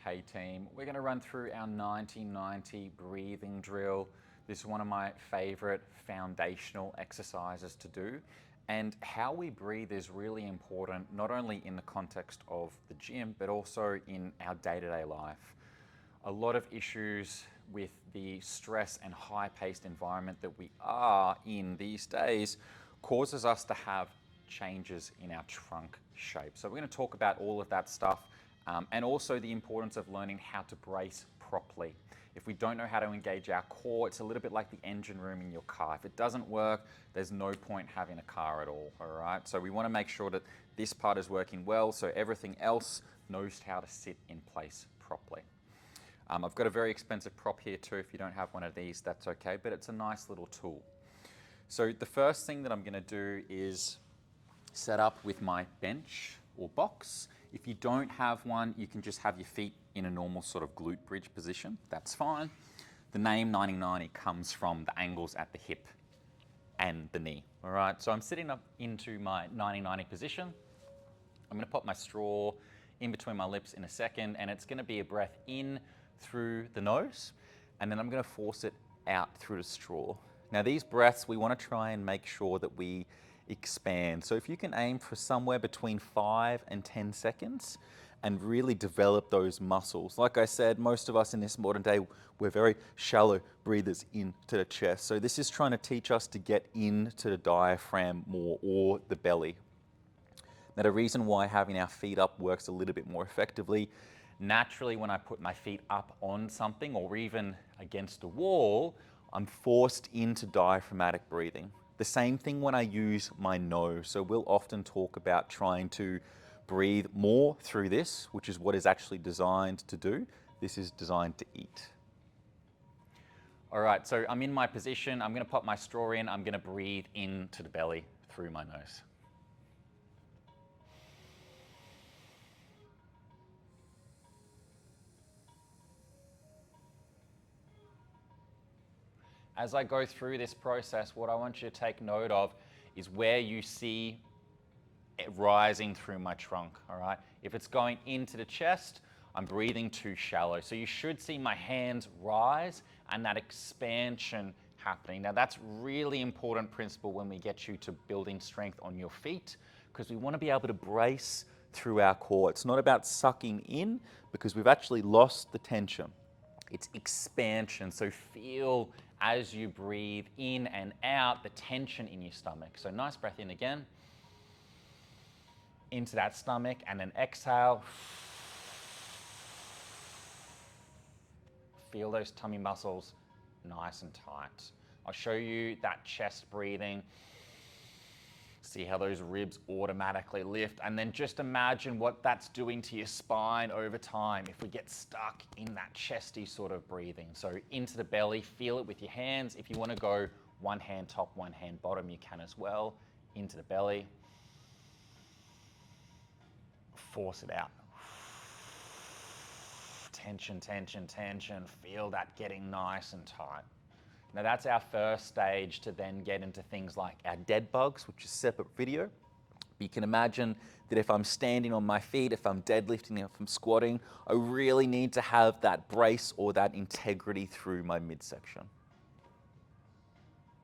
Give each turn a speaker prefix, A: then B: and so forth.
A: Hey team, we're going to run through our 90-90 breathing drill. This is one of my favorite foundational exercises to do. And how we breathe is really important, not only in the context of the gym, but also in our day-to-day life. A lot of issues with the stress and high-paced environment that we are in these days causes us to have changes in our trunk shape. So we're going to talk about all of that stuff. And also the importance of learning how to brace properly. If we don't know how to engage our core, it's a little bit like the engine room in your car. If it doesn't work, there's no point having a car at all right? So we want to make sure that this part is working well so everything else knows how to sit in place properly. I've got a very expensive prop here too. If you don't have one of these, that's okay, but it's a nice little tool. So the first thing that I'm going to do is set up with my bench or box. If you don't have one, you can just have your feet in a normal sort of glute bridge position. That's fine. The name 90-90 comes from the angles at the hip and the knee. All right, so I'm sitting up into my 90-90 position. I'm going to pop my straw in between my lips in a second, and it's going to be a breath in through the nose, and then I'm going to force it out through the straw. Now these breaths, we want to try and make sure that we expand. So if you can aim for somewhere between 5 and 10 seconds and really develop those muscles. Like I said, most of us in this modern day, we're very shallow breathers into the chest. So this is trying to teach us to get into the diaphragm more, or the belly. Now the reason why having our feet up works a little bit more effectively, naturally when I put my feet up on something or even against a wall, I'm forced into diaphragmatic breathing. The same thing when I use my nose. So we'll often talk about trying to breathe more through this, which is what is actually designed to do. This is designed to eat. All right, so I'm in my position. I'm going to pop my straw in. I'm going to breathe into the belly through my nose. As I go through this process, what I want you to take note of is where you see it rising through my trunk, all right? If it's going into the chest, I'm breathing too shallow. So you should see my hands rise and that expansion happening. Now that's really important principle when we get you to building strength on your feet, because we want to be able to brace through our core. It's not about sucking in, because we've actually lost the tension. It's expansion. So feel as you breathe in and out the tension in your stomach. So nice breath in again, into that stomach, and then exhale. Feel those tummy muscles nice and tight. I'll show you that chest breathing. See how those ribs automatically lift, and then just imagine what that's doing to your spine over time if we get stuck in that chesty sort of breathing. So into the belly, feel it with your hands. If you want to go one hand top, one hand bottom, you can as well. Into the belly. Force it out. Tension, tension, tension. Feel that getting nice and tight. Now that's our first stage to then get into things like our dead bugs, which is a separate video. You can imagine that if I'm standing on my feet, if I'm deadlifting, if I'm squatting, I really need to have that brace or that integrity through my midsection.